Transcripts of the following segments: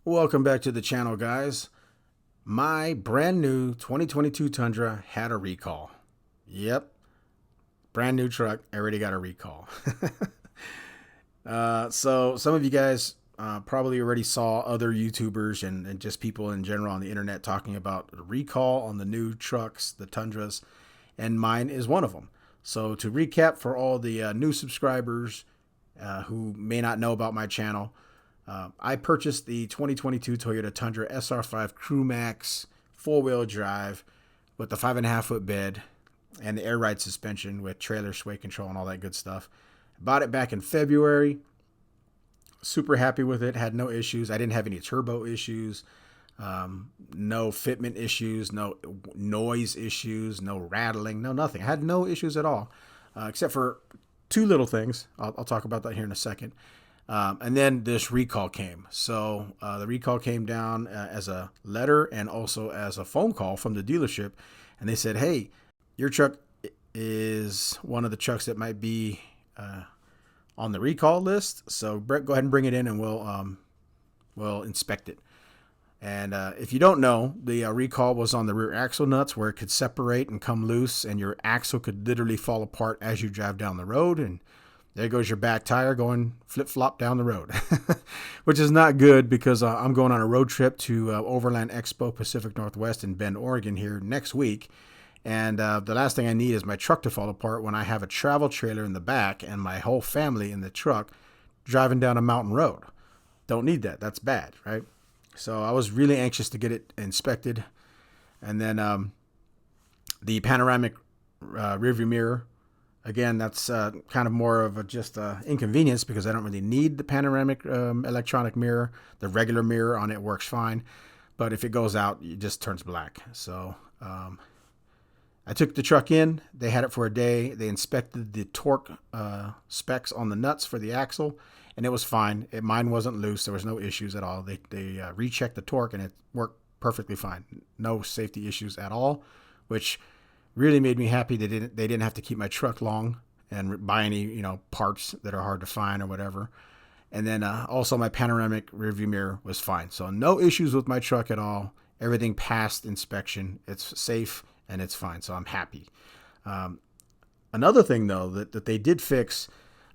Welcome back to the channel, guys. My brand new 2022 Tundra had a recall. Yep, brand new truck, already got a recall. So some of you guys probably already saw other YouTubers and just people in general on the internet talking about a recall on the new trucks, the Tundras, and mine is one of them. So to recap for all the new subscribers who may not know about my channel, I purchased the 2022 Toyota Tundra SR5 Crew Max 4-wheel drive with the 5.5-foot bed and the air ride suspension with trailer sway control and all that good stuff. Bought it back in February. Super happy with it. Had no issues. I didn't have any turbo issues, no fitment issues, no noise issues, no rattling, no nothing. I had no issues at all, except for two little things. I'll talk about that here in a second. And then this recall came. So the recall came down as a letter and also as a phone call from the dealership. And they said, hey, your truck is one of the trucks that might be on the recall list. So Brett, go ahead and bring it in and we'll inspect it. And if you don't know, the recall was on the rear axle nuts where it could separate and come loose and your axle could literally fall apart as you drive down the road. And there goes your back tire going flip-flop down the road, which is not good because I'm going on a road trip to Overland Expo Pacific Northwest in Bend, Oregon here next week. And the last thing I need is my truck to fall apart when I have a travel trailer in the back and my whole family in the truck driving down a mountain road. Don't need that. That's bad, right? So I was really anxious to get it inspected. And then the panoramic rearview mirror. Again, that's kind of more of a just inconvenience because I don't really need the panoramic electronic mirror. The regular mirror on it works fine. But if it goes out, it just turns black. So I took the truck in. They had it for a day. They inspected the torque specs on the nuts for the axle, and it was fine. Mine wasn't loose. There was no issues at all. They rechecked the torque, and it worked perfectly fine. No safety issues at all, which really made me happy. They didn't have to keep my truck long and buy any parts that are hard to find or whatever. And then also my panoramic rearview mirror was fine. So no issues with my truck at all. Everything passed inspection. It's safe and it's fine. So I'm happy. Another thing though that they did fix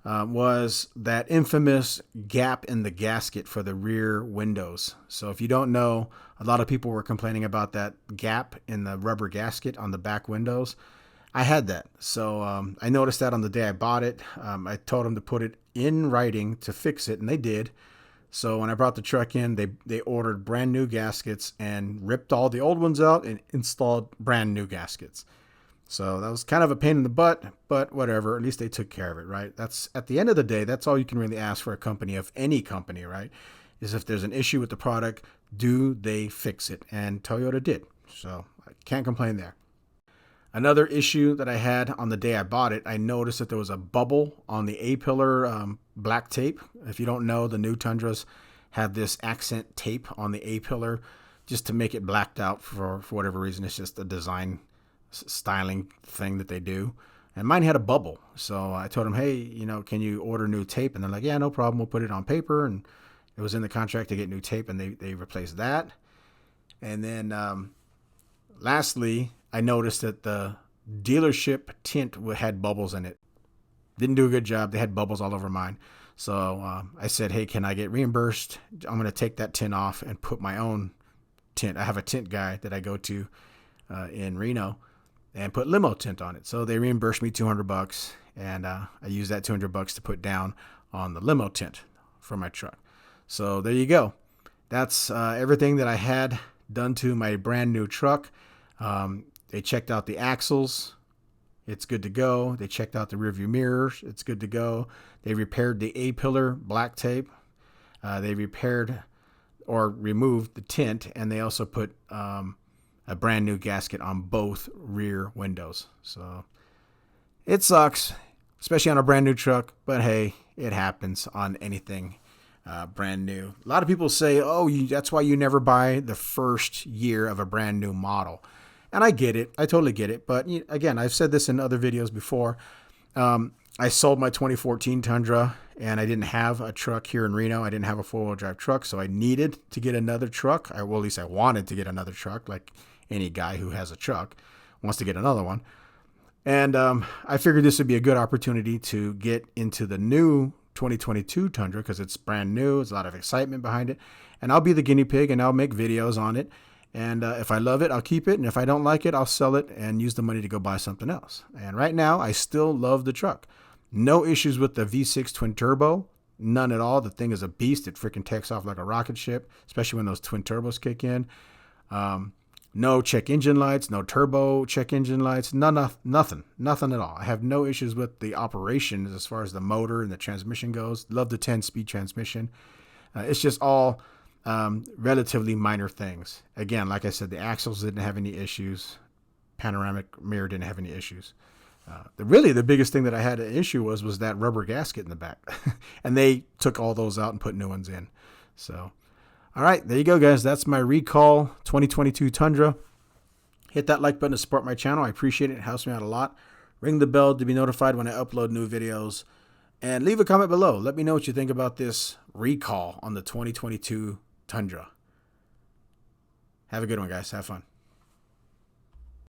was that infamous gap in the gasket for the rear windows. So if you don't know, a lot of people were complaining about that gap in the rubber gasket on the back windows. I had that. So I noticed that on the day I bought it. I told them to put it in writing to fix it, and they did. So when I brought the truck in, they ordered brand new gaskets and ripped all the old ones out and installed brand new gaskets. So that was kind of a pain in the butt, but whatever. At least they took care of it, right? That's at the end of the day, that's all you can really ask for a company of any company, right? Is if there's an issue with the product, do they fix it? And Toyota did. So I can't complain there. Another issue that I had on the day I bought it, I noticed that there was a bubble on the A-pillar black tape. If you don't know, the new Tundras have this accent tape on the A-pillar just to make it blacked out for whatever reason. It's just a design styling thing that they do, and mine had a bubble. So I told them, hey, can you order new tape? And they're like, yeah, no problem, we'll put it on paper. And it was in the contract to get new tape, and they replaced that. And then lastly, I noticed that the dealership tint had bubbles in it. Didn't do a good job. They had bubbles all over mine. So I said, hey, can I get reimbursed? I'm going to take that tint off and put my own tint. I have a tint guy that I go to in Reno, and put limo tint on it. So they reimbursed me $200, and I used that $200 to put down on the limo tint for my truck. So there you go. That's everything that I had done to my brand new truck. They checked out the axles. It's good to go. They checked out the rearview mirrors. It's good to go. They repaired the A-pillar black tape. They repaired or removed the tint, and they also put a brand new gasket on both rear windows. So it sucks, especially on a brand new truck, but hey, it happens on anything brand new. A lot of people say, oh, that's why you never buy the first year of a brand new model. And I get it. I totally get it. But again, I've said this in other videos before. I sold my 2014 Tundra, and I didn't have a truck here in Reno. I didn't have a four-wheel drive truck, so I needed to get another truck. Well, at least I wanted to get another truck, like any guy who has a truck wants to get another one. And I figured this would be a good opportunity to get into the new 2022 Tundra because it's brand new. There's a lot of excitement behind it. And I'll be the guinea pig, and I'll make videos on it. And if I love it, I'll keep it. And if I don't like it, I'll sell it and use the money to go buy something else. And right now, I still love the truck. No issues with the V6 twin turbo. None at all. The thing is a beast. It freaking takes off like a rocket ship, especially when those twin turbos kick in. No check engine lights, no turbo check engine lights, nothing at all. I have no issues with the operation as far as the motor and the transmission goes. Love the 10-speed transmission. It's just all relatively minor things. Again, like I said, the axles didn't have any issues. Panoramic mirror didn't have any issues. Really, the biggest thing that I had an issue was that rubber gasket in the back. And they took all those out and put new ones in. So, all right, there you go, guys. That's my recall 2022 Tundra. Hit that like button to support my channel. I appreciate it. It helps me out a lot. Ring the bell to be notified when I upload new videos. And leave a comment below. Let me know what you think about this recall on the 2022 Tundra. Have a good one, guys. Have fun.